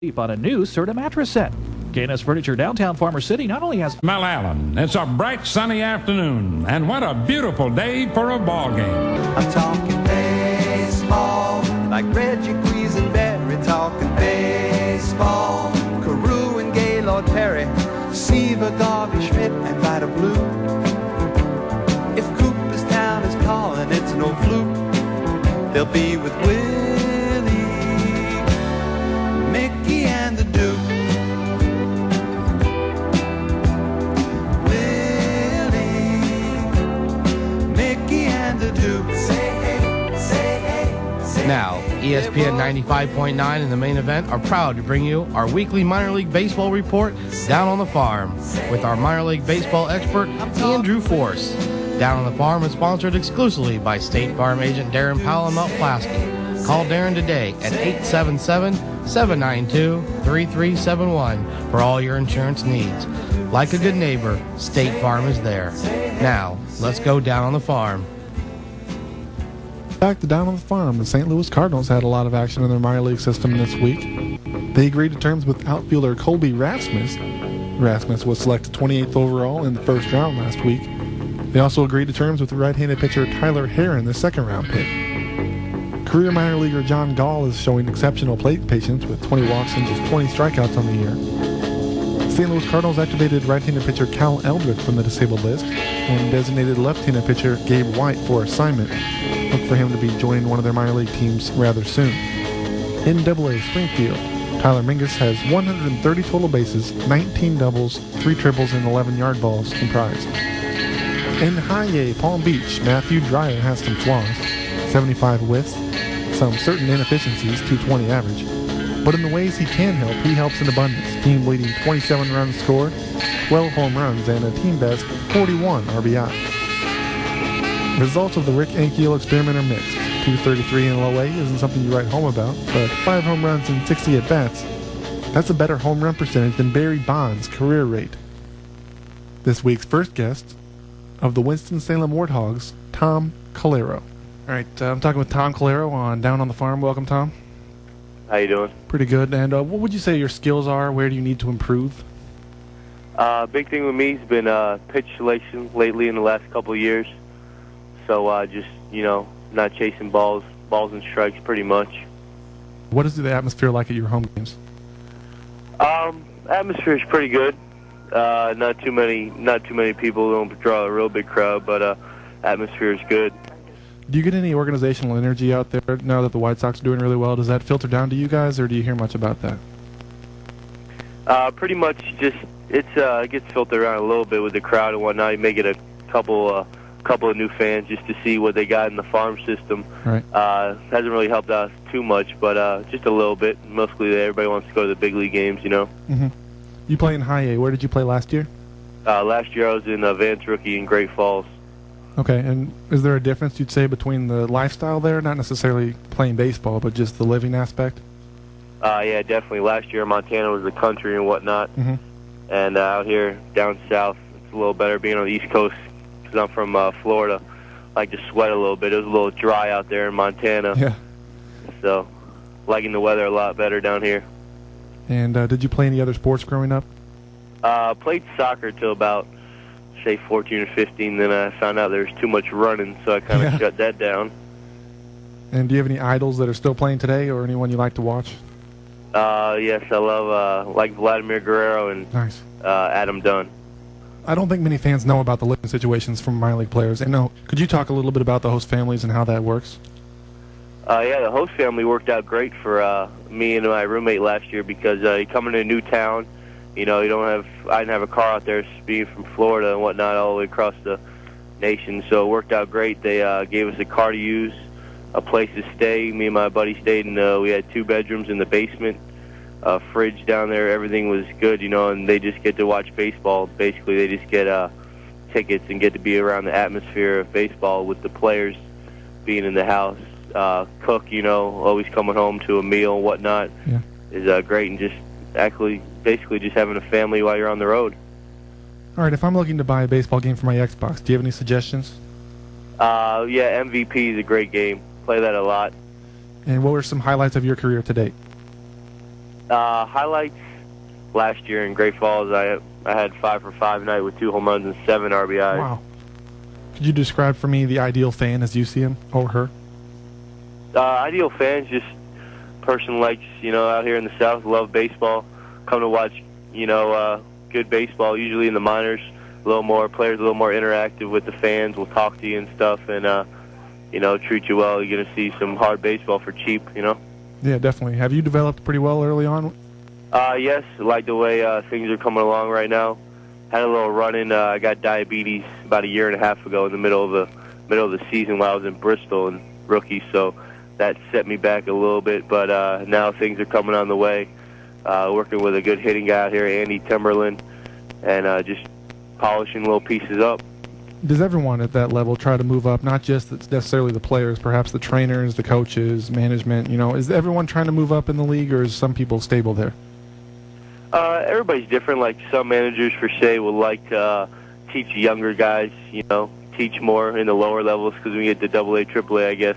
Cheap on a new Serta mattress set. KNS Furniture downtown Farmer City not only has Mel Allen. It's a bright sunny afternoon, and what a beautiful day for a ball game. I'm talking baseball, like Reggie Quisenberry, talking baseball. Carew and Gaylord Perry, Seaver, Garvey, Schmidt, and Vida Blue. If Cooperstown is calling, it's no fluke. They'll be with Willie, Mickey, and the Duke. Now, ESPN 95.9 and the main event are proud to bring you our weekly minor league baseball report, Down on the Farm, with our minor league baseball expert, Andrew Force. Down on the Farm is sponsored exclusively by State Farm agent Darren Powell and Mount Plasky. Call Darren today at 877-792-3371 for all your insurance needs. Like a good neighbor, State Farm is there. Now, let's go down on the farm. Back to Down on the Farm, the St. Louis Cardinals had a lot of action in their minor league system this week. They agreed to terms with outfielder Colby Rasmus. Rasmus was selected 28th overall in the first round last week. They also agreed to terms with right-handed pitcher Tyler Herron, the second-round pick. Career minor leaguer John Gall is showing exceptional plate patience with 20 walks and just 20 strikeouts on the year. St. Louis Cardinals activated right-handed pitcher Cal Eldred from the disabled list and designated left-handed pitcher Gabe White for assignment. Look for him to be joining one of their minor league teams rather soon. In Double-A Springfield, Tyler Mingus has 130 total bases, 19 doubles, 3 triples, and 11 yard balls comprised. In High-A Palm Beach, Matthew Dreyer has some flaws, 75 whiffs, some certain inefficiencies, 220 average. But in the ways he can help, he helps in abundance. Team leading 27 runs scored, 12 home runs, and a team best 41 RBI. Results of the Rick Ankiel experiment are mixed. 233 in low A isn't something you write home about, but 5 home runs and 60 at-bats, that's a better home run percentage than Barry Bonds' career rate. This week's first guest of the Winston-Salem Warthogs, Tom Calero. All right, I'm talking with Tom Calero on Down on the Farm. Welcome, Tom. How you doing? Pretty good. And what would you say your skills are? Where do you need to improve? Big thing with me has been pitch selection lately in the last couple of years. So just, not chasing balls and strikes pretty much. What is the atmosphere like at your home games? Atmosphere is pretty good. Not too many people. Don't draw a real big crowd, but atmosphere is good. Do you get any organizational energy out there now that the White Sox are doing really well? Does that filter down to you guys, or do you hear much about that? Pretty much just it gets filtered around a little bit with the crowd and whatnot. You may get a couple of new fans just to see what they got in the farm system. Right. Hasn't really helped us too much, but just a little bit. Mostly everybody wants to go to the big league games, Mm-hmm. You play in High A. Where did you play last year? Last year I was in Vance Rookie in Great Falls. Okay, and is there a difference, you'd say, between the lifestyle there, not necessarily playing baseball, but just the living aspect? Yeah, definitely. Last year Montana was the country and whatnot, and out here down south it's a little better being on the East Coast because I'm from Florida. I like to sweat a little bit. It was a little dry out there in Montana. Yeah. So, liking the weather a lot better down here. And did you play any other sports growing up? Played soccer till about, say, 14 or 15. Then I found out there was too much running, so I kind of shut that down. And do you have any idols that are still playing today, or anyone you like to watch? Yes, I love like Vladimir Guerrero and Adam Dunn. I don't think many fans know about the living situations from minor league players. And could you talk a little bit about the host families and how that works? Yeah, the host family worked out great for me and my roommate last year because you come into a new town, I didn't have a car out there being from Florida and whatnot all the way across the nation, so it worked out great. They gave us a car to use, a place to stay. Me and my buddy stayed in, we had 2 bedrooms in the basement, a fridge down there. Everything was good, and they just get to watch baseball. Basically, they just get tickets and get to be around the atmosphere of baseball with the players being in the house. Cook, always coming home to a meal and whatnot is great, and just basically just having a family while you're on the road. All right, if I'm looking to buy a baseball game for my Xbox, do you have any suggestions? Yeah, MVP is a great game. Play that a lot. And what were some highlights of your career to date? Highlights last year in Great Falls, I had 5 for 5 night with 2 home runs and 7 RBIs. Wow. Could you describe for me the ideal fan as you see him or her? Ideal fans, just person likes, out here in the South, love baseball, come to watch, good baseball, usually in the minors. Players a little more interactive with the fans, will talk to you and stuff, and, treat you well. You're going to see some hard baseball for cheap, Yeah, definitely. Have you developed pretty well early on? Yes, I like the way things are coming along right now. Had a little run-in. I got diabetes about 1.5 years ago in the middle of the season while I was in Bristol and rookie, so that set me back a little bit. But now things are coming on the way. Working with a good hitting guy out here, Andy Timberland, and just polishing little pieces up. Does everyone at that level try to move up, not just necessarily the players, perhaps the trainers, the coaches, management? Is everyone trying to move up in the league, or is some people stable there? Everybody's different. Like some managers, for say, would like to teach younger guys, teach more in the lower levels, because when we get to AA, AAA, I guess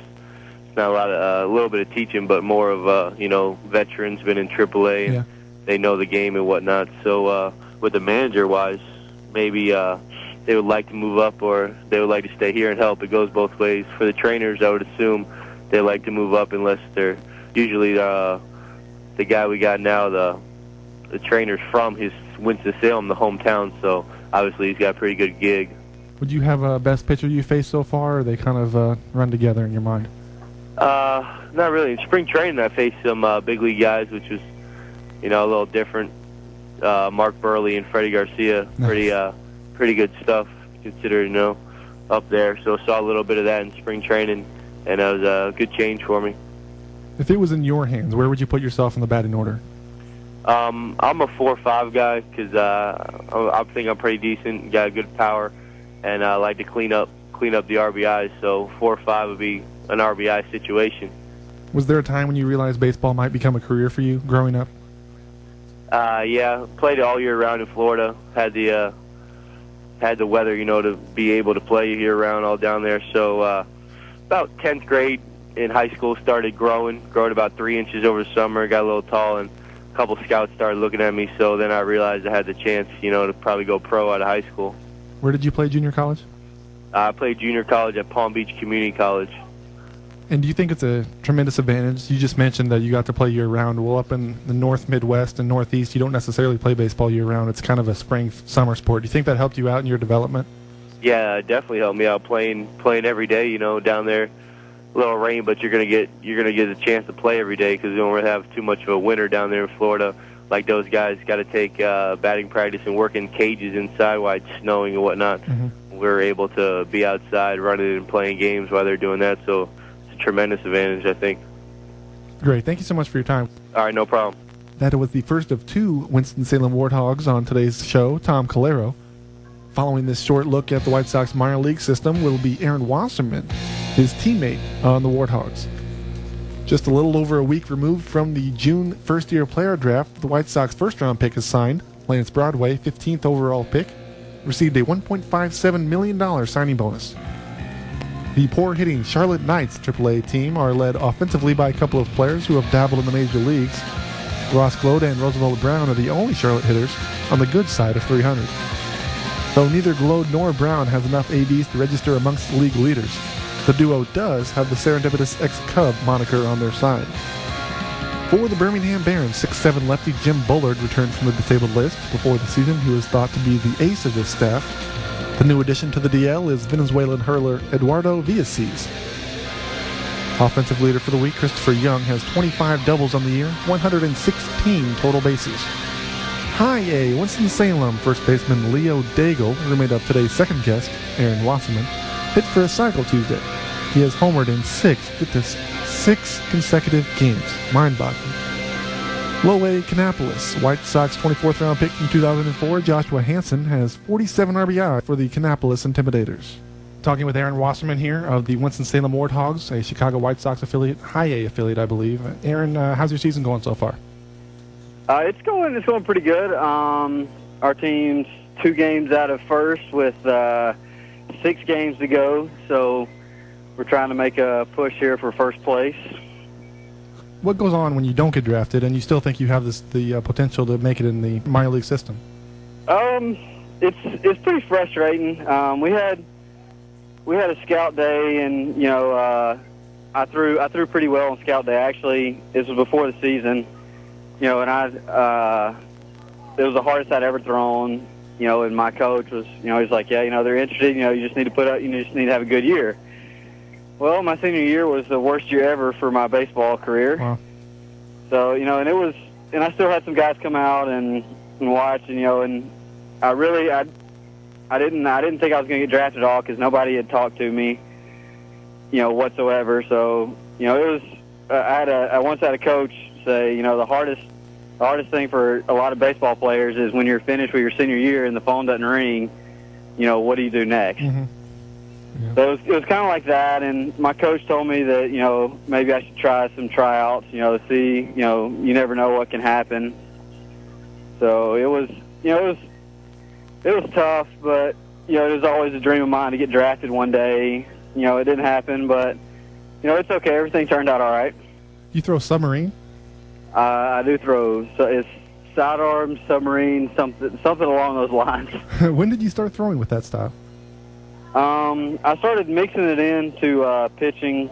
it's not a little bit of teaching, but more of veterans been in AAA and they know the game and whatnot. So with the manager-wise, maybe they would like to move up, or they would like to stay here and help. It goes both ways. For the trainers, I would assume they like to move up, unless they're usually the guy we got now, the trainer's from his Winston-Salem, the hometown, so obviously he's got a pretty good gig. Would you have a best pitcher you faced so far, or they kind of run together in your mind? Not really. In spring training, I faced some big league guys, which was, a little different. Mark Burley and Freddie Garcia, pretty good stuff considered, up there. So I saw a little bit of that in spring training, and it was a good change for me. If it was in your hands, where would you put yourself in the batting order? I'm a 4-5 guy, because I think I'm pretty decent, got good power, and I like to clean up the RBIs. So 4-5 would be an RBI situation. Was there a time when you realized baseball might become a career for you growing up? Yeah, played all year round in Florida. Had the weather, to be able to play year round all down there. So about 10th grade in high school, started growing about 3 inches over the summer. Got a little tall, and a couple scouts started looking at me. So then I realized I had the chance, to probably go pro out of high school. Where did you play junior college? I played junior college at Palm Beach Community College. And do you think it's a tremendous advantage? You just mentioned that you got to play year-round. Well, up in the North, Midwest, and Northeast, you don't necessarily play baseball year-round. It's kind of a spring-summer sport. Do you think that helped you out in your development? Yeah, it definitely helped me out playing every day. Down there, a little rain, but you're gonna get a chance to play every day, because we don't really have too much of a winter down there in Florida. Like those guys got to take batting practice and work in cages inside while it's snowing and whatnot. Mm-hmm. We're able to be outside running and playing games while they're doing that. So it's a tremendous advantage, I think. Great. Thank you so much for your time. All right, no problem. That was the first of 2 Winston-Salem Warthogs on today's show, Tom Calero. Following this short look at the White Sox minor league system will be Aaron Wasserman, his teammate on the Warthogs. Just a little over a week removed from the June first-year player draft, the White Sox first-round pick is signed. Lance Broadway, 15th overall pick, received a $1.57 million signing bonus. The poor-hitting Charlotte Knights AAA team are led offensively by a couple of players who have dabbled in the major leagues. Ross Glode and Roosevelt Brown are the only Charlotte hitters on the good side of 300. Though neither Glode nor Brown has enough ABs to register amongst the league leaders, the duo does have the serendipitous ex-Cub moniker on their side. For the Birmingham Barons, 6'7" lefty Jim Bullard returned from the disabled list. Before the season, he was thought to be the ace of his staff. The new addition to the DL is Venezuelan hurler Eduardo Villasís. Offensive leader for the week, Christopher Young, has 25 doubles on the year, 116 total bases. High A, Winston-Salem first baseman Leo Daigle, roommate of today's second guest, Aaron Wasserman, hit for a cycle Tuesday. He has homered in 6 consecutive games. Mind-boggling. Low A, Kannapolis. White Sox 24th round pick from 2004, Joshua Hansen, has 47 RBI for the Kannapolis Intimidators. Talking with Aaron Wasserman here of the Winston-Salem Warthogs, a Chicago White Sox affiliate, High A affiliate, I believe. Aaron, how's your season going so far? It's going pretty good. Our team's 2 games out of first with 6 games to go, so we're trying to make a push here for first place. what goes on when you don't get drafted and you still think you have the potential to make it in the minor league system? It's pretty frustrating. We had a scout day, and I threw pretty well on scout day. Actually, this was before the season, and it was the hardest I'd ever thrown. And my coach was, he's like, yeah, they're interested. You just need to just need to have a good year. Well, my senior year was the worst year ever for my baseball career. Wow. So, and I still had some guys come out and watch, and I didn't think I was going to get drafted at all because nobody had talked to me, whatsoever. So, it was, I once had a coach say, the hardest thing for a lot of baseball players is when you're finished with your senior year and the phone doesn't ring, what do you do next? Mm-hmm. Yeah. So it was kind of like that, and my coach told me that, maybe I should try some tryouts, to see, you never know what can happen. So it was tough, but, it was always a dream of mine to get drafted one day. It didn't happen, but, it's okay. Everything turned out all right. You throw submarine? I do throw. So it's sidearm, submarine, something along those lines. When did you start throwing with that style? I started mixing it into pitching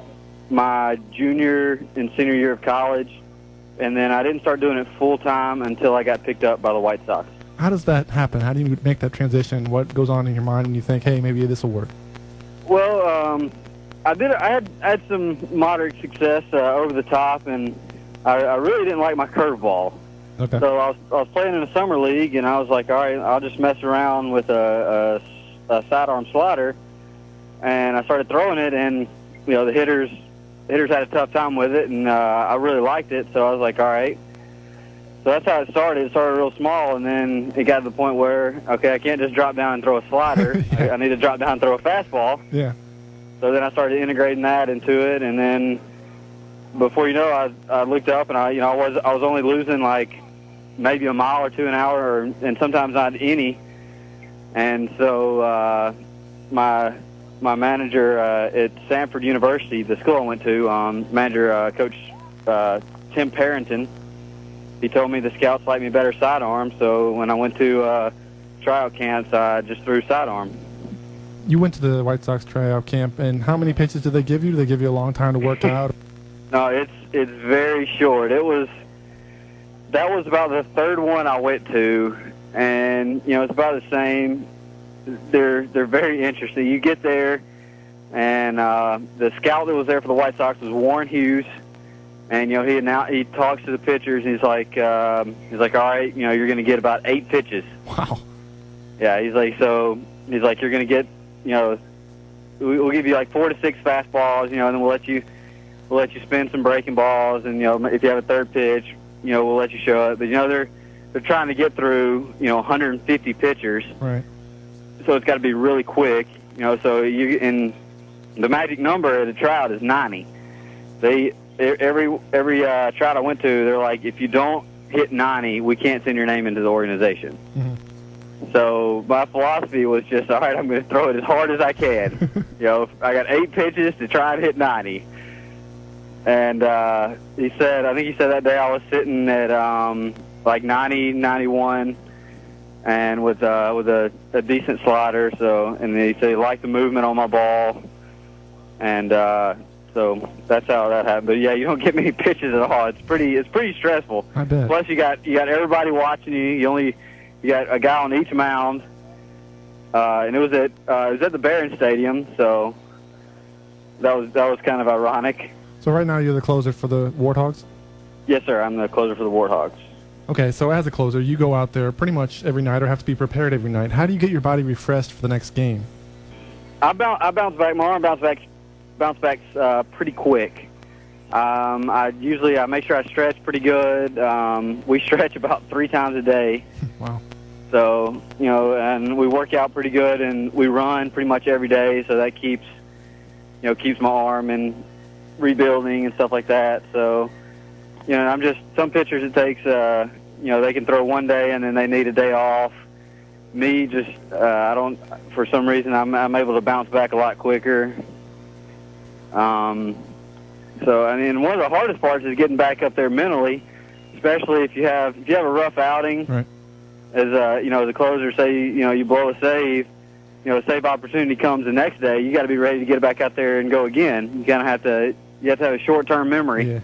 my junior and senior year of college, and then I didn't start doing it full-time until I got picked up by the White Sox. How does that happen? How do you make that transition? What goes on in your mind when you think, hey, maybe this will work? Well, I had some moderate success over the top, and I really didn't like my curveball. Okay. So I was playing in a summer league, and I was like, all right, I'll just mess around with a sidearm slider, and I started throwing it, and the hitters had a tough time with it, and I really liked it, so I was like, all right. So that's how it started. It started real small, and then it got to the point where, okay, I can't just drop down and throw a slider. Yeah. I need to drop down and throw a fastball. Yeah. So then I started integrating that into it, and then before you know, I looked up, and I was only losing like maybe a mile or two an hour, and sometimes not any. And so my manager at Samford University, the school I went to, Coach Tim Parrington, he told me the scouts liked me better sidearm. So when I went to tryout camps, I just threw sidearm. You went to the White Sox tryout camp, and how many pitches did they give you? Did they give you a long time to work out? No, it's very short. That was about the third one I went to, and it's about the same. They're very interesting. You get there, and the scout that was there for the White Sox was Warren Hughes, and he talks to the pitchers, and he's like, all right, you're going to get about 8 pitches. Wow. Yeah, he's like, you're going to get, we'll give you like 4 to 6 fastballs, and then we'll let you spin some breaking balls, and if you have a third pitch, we'll let you show it. But they're trying to get through 150 pitchers. Right. So it's got to be really quick. So and the magic number at a tryout is 90. Every tryout I went to, they're like, if you don't hit 90, we can't send your name into the organization. Mm-hmm. So my philosophy was just, all right, I'm going to throw it as hard as I can. I got 8 pitches to try and hit 90. And I think he said that day I was sitting at like 90, 91, and with a decent slider. So, and he said he liked the movement on my ball, and so that's how that happened. But yeah, you don't get many pitches at all. It's pretty stressful. I bet. Plus you got everybody watching you. You got a guy on each mound, and it was at the Barron Stadium. So that was kind of ironic. So right now you're the closer for the Warthogs? Yes, sir. I'm the closer for the Warthogs. Okay, so as a closer, you go out there pretty much every night or have to be prepared every night. How do you get your body refreshed for the next game? I bounce back. My arm bounce back pretty quick. I make sure I stretch pretty good. We stretch about 3 times a day. Wow. So, and we work out pretty good, and we run pretty much every day, so that keeps my arm and rebuilding and stuff like that. So, some pitchers it takes, they can throw one day and then they need a day off. Me, for some reason, I'm able to bounce back a lot quicker. So So, I mean, one of the hardest parts is getting back up there mentally, especially if you have a rough outing. Right. As the closer, say you blow a save, a save opportunity comes the next day. You got to be ready to get back out there and go again. You kind of have to have a short-term memory. Yeah.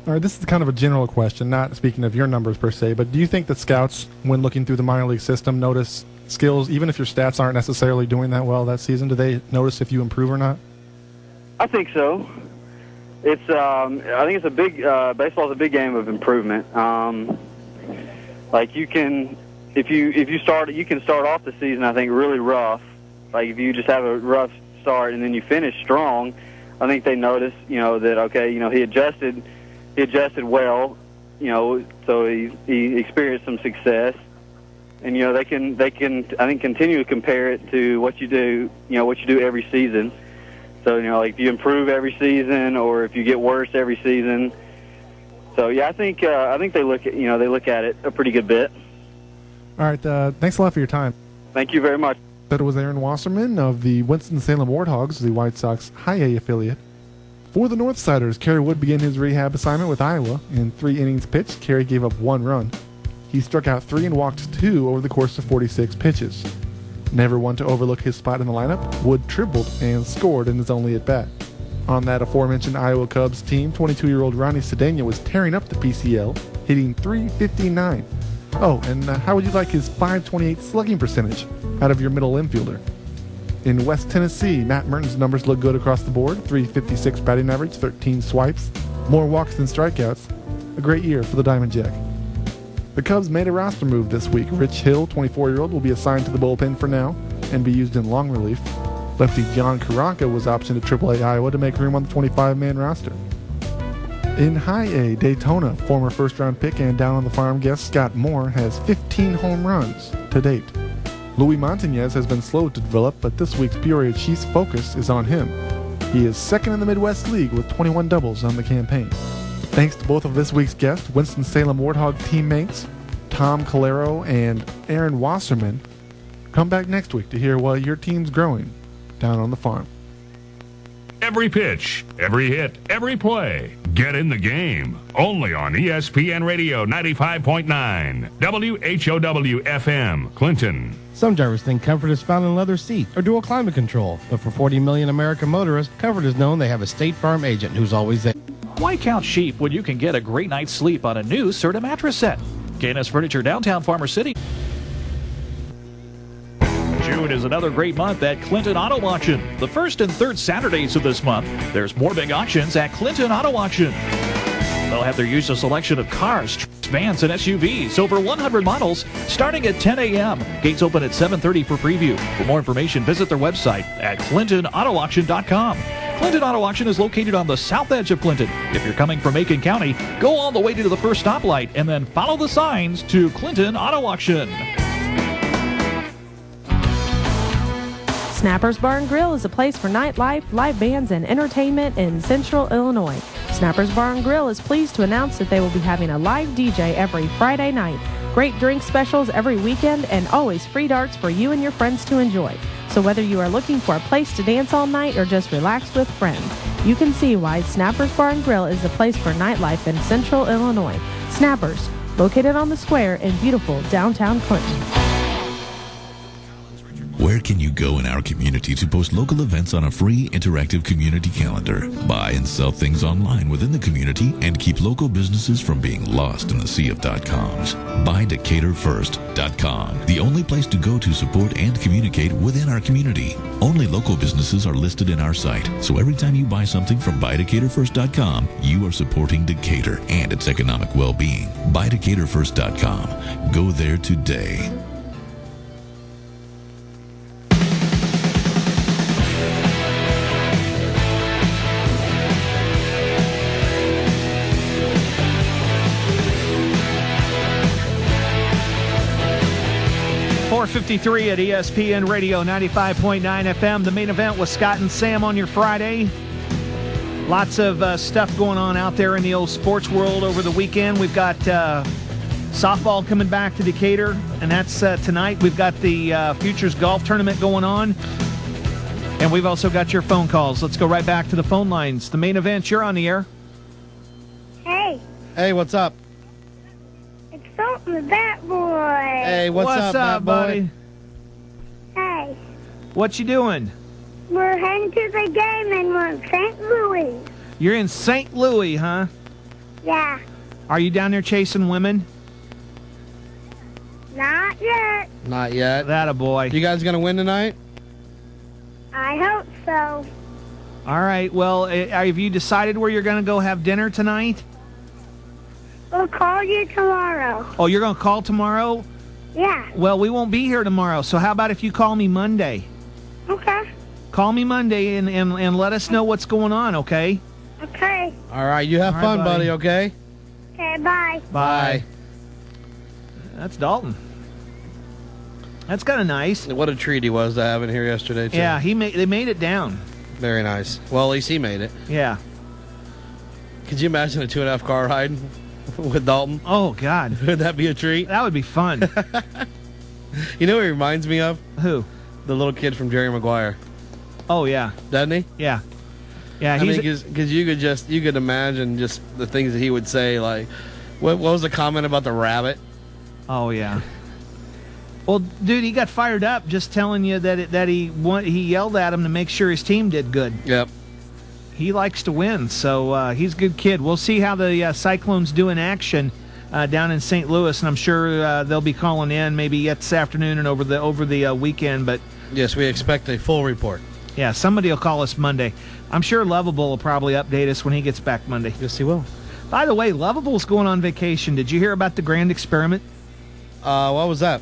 All right, this is kind of a general question, not speaking of your numbers per se, but do you think that scouts, when looking through the minor league system, notice skills, even if your stats aren't necessarily doing that well that season? Do they notice if you improve or not? I think so. It's I think it's a big baseball's a big game of improvement. Like you can, if you start off the season, I think really rough. Like if you just have a rough start and then you finish strong, I think they notice, that okay, he adjusted well, so he experienced some success, and they can I think continue to compare it to what you do every season. So like if you improve every season or if you get worse every season. So yeah, I think they look at it a pretty good bit. All right, thanks a lot for your time. Thank you very much. That was Aaron Wasserman of the Winston-Salem Warthogs, the White Sox High A affiliate. For the Northsiders, Kerry Wood began his rehab assignment with Iowa. In 3 innings pitched, Kerry gave up 1 run. He struck out 3 and walked 2 over the course of 46 pitches. Never one to overlook his spot in the lineup, Wood tripled and scored in his only at-bat. On that aforementioned Iowa Cubs team, 22-year-old Ronnie Cedeno was tearing up the PCL, hitting .359. Oh, and how would you like his .528 slugging percentage out of your middle infielder? In West Tennessee, Matt Merton's numbers look good across the board. .356 batting average, 13 swipes, more walks than strikeouts. A great year for the Diamond Jack. The Cubs made a roster move this week. Rich Hill, 24-year-old, will be assigned to the bullpen for now and be used in long relief. Lefty John Karanka was optioned to AAA Iowa to make room on the 25-man roster. In High A, Daytona, former first-round pick and down on the farm guest Scott Moore has 15 home runs to date. Louis Montañez has been slow to develop, but this week's Peoria Chiefs focus is on him. He is second in the Midwest League with 21 doubles on the campaign. Thanks to both of this week's guests, Winston-Salem Warthog teammates Tom Calero and Aaron Wasserman. Come back next week to hear while your team's growing down on the farm. Every pitch, every hit, every play. Get in the game. Only on ESPN Radio 95.9, WHOW FM, Clinton. Some drivers think comfort is found in leather seat or dual climate control, but for 40 million American motorists, comfort is known they have a State Farm agent who's always there. Why count sheep when you can get a great night's sleep on a new Serta mattress set? K&S Furniture, downtown Farmer City. June is another great month at Clinton Auto Auction. The first and third Saturdays of this month, there's more big auctions at Clinton Auto Auction. They'll have their usual selection of cars, trucks, vans, and SUVs, over 100 models, starting at 10 a.m. Gates open at 7:30 for preview. For more information, visit their website at clintonautoauction.com. Clinton Auto Auction is located on the south edge of Clinton. If you're coming from Macon County, go all the way to the first stoplight and then follow the signs to Clinton Auto Auction. Snapper's Bar and Grill is a place for nightlife, live bands, and entertainment in Central Illinois. Snapper's Bar and Grill is pleased to announce that they will be having a live DJ every Friday night, great drink specials every weekend, and always free darts for you and your friends to enjoy. So whether you are looking for a place to dance all night or just relax with friends, you can see why Snapper's Bar and Grill is the place for nightlife in Central Illinois. Snappers, located on the square in beautiful downtown Clinton. Where can you go in our community to post local events on a free, interactive community calendar? Buy and sell things online within the community and keep local businesses from being lost in the sea of .coms. Buy DecaturFirst.com, the only place to go to support and communicate within our community. Only local businesses are listed in our site, so every time you buy something from BuyDecaturFirst.com, you are supporting Decatur and its economic well-being. Buy DecaturFirst.com. Go there today. .53 at ESPN Radio 95.9 FM. The main event was Scott and Sam on your Friday. Lots of stuff going on out there in the old sports world over the weekend. We've got softball coming back to Decatur, and that's tonight. We've got the Futures Golf Tournament going on. And we've also got your phone calls. Let's go right back to the phone lines. The main event, you're on the air. Hey, Hey, what's up? it's Dalton the Bat Boy. Hey, what's up, Bat Boy? buddy? Hey, What you doing? we're heading to the game and we're in St. Louis. You're in St. Louis, huh? Yeah, Are you down there chasing women? not yet. Not yet. That a boy. You guys gonna win tonight? I hope so. All right. Well, have you decided where you're going to go have dinner tonight? We'll call you tomorrow. Oh, you're going to call tomorrow? Yeah, Well, we won't be here tomorrow. So how about if you call me Monday? okay. Call me Monday and let us know what's going on, okay? Okay. All right, you have All right, fun, buddy. buddy, okay? Okay, bye. Bye. That's Dalton. That's kind of nice. What a treat he was to have in here yesterday, too. Yeah, they made it down. Very nice. Well, at least he made it. Yeah. Could you imagine a 2.5 car ride with Dalton? Oh, God. Would that be a treat? That would be fun. You know what he reminds me of? Who? The little kid from Jerry Maguire. Oh, yeah. Doesn't he? Yeah. Yeah, I he's... mean, because you could imagine just the things that he would say. Like, what was the comment about the rabbit? Oh, yeah. Well, dude, he got fired up just telling you that he yelled at him to make sure his team did good. Yep. He likes to win, so he's a good kid. We'll see how the Cyclones do in action down in St. Louis, and I'm sure they'll be calling in maybe yet this afternoon and over the weekend. But yes, we expect a full report. Yeah, somebody will call us Monday. I'm sure Lovable will probably update us when he gets back Monday. Yes, he will. By the way, Lovable's going on vacation. Did you hear about the grand experiment? What was that?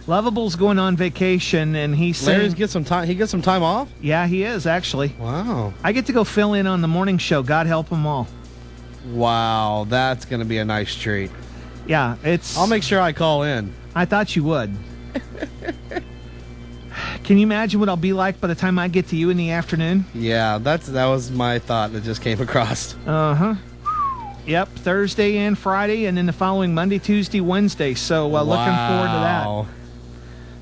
Lovable's going on vacation, and he's saying... Larry's get some time. He gets some time off? Yeah, he is, actually. Wow. I get to go fill in on the morning show. God help them all. Wow, that's going to be a nice treat. Yeah, it's... I'll make sure I call in. I thought you would. Can you imagine what I'll be like by the time I get to you in the afternoon? Yeah, that was my thought that just came across. Uh-huh. Yep, Thursday and Friday, and then the following Monday, Tuesday, Wednesday. So looking forward to that.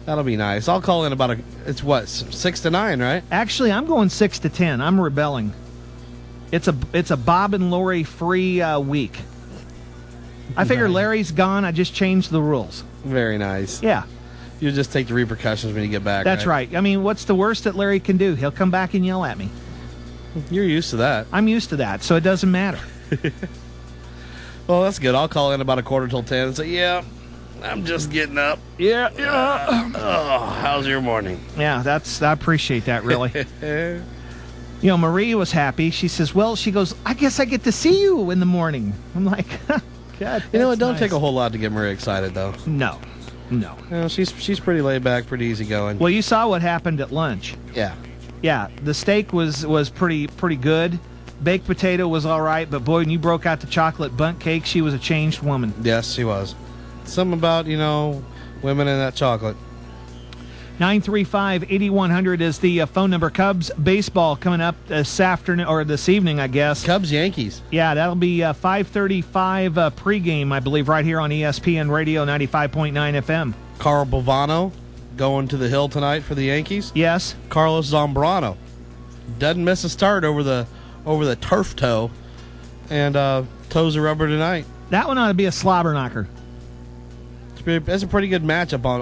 That'll be nice. I'll call in about it's what, 6 to 9, right? Actually, I'm going 6 to 10. I'm rebelling. It's a Bob and Lori free week. I figure Larry's gone. I just changed the rules. Very nice. Yeah. You'll just take the repercussions when you get back. That's right. I mean, what's the worst that Larry can do? He'll come back and yell at me. You're used to that. I'm used to that, so it doesn't matter. Well, that's good. I'll call in about 9:45 and say, yeah, I'm just getting up. Yeah. How's your morning? Yeah, I appreciate that, really. You know, Marie was happy. She says, well, she goes, I guess I get to see you in the morning. I'm like, God, you know, it don't nice. take a whole lot to get Marie excited, though. No. You know, she's pretty laid back, pretty easygoing. Well, you saw what happened at lunch. Yeah. Yeah, the steak was pretty good. Baked potato was all right, but boy, when you broke out the chocolate bundt cake, she was a changed woman. Yes, she was. Something about, women in that chocolate. 935-8100 is the phone number. Cubs baseball coming up this afternoon, or this evening, I guess. Cubs Yankees. Yeah, that'll be 5:35 pregame, I believe, right here on ESPN Radio 95.9 FM. Carl Bovano going to the hill tonight for the Yankees. Yes. Carlos Zambrano doesn't miss a start over the turf toe, and toes are rubber tonight. That one ought to be a slobber knocker. That's a pretty good matchup on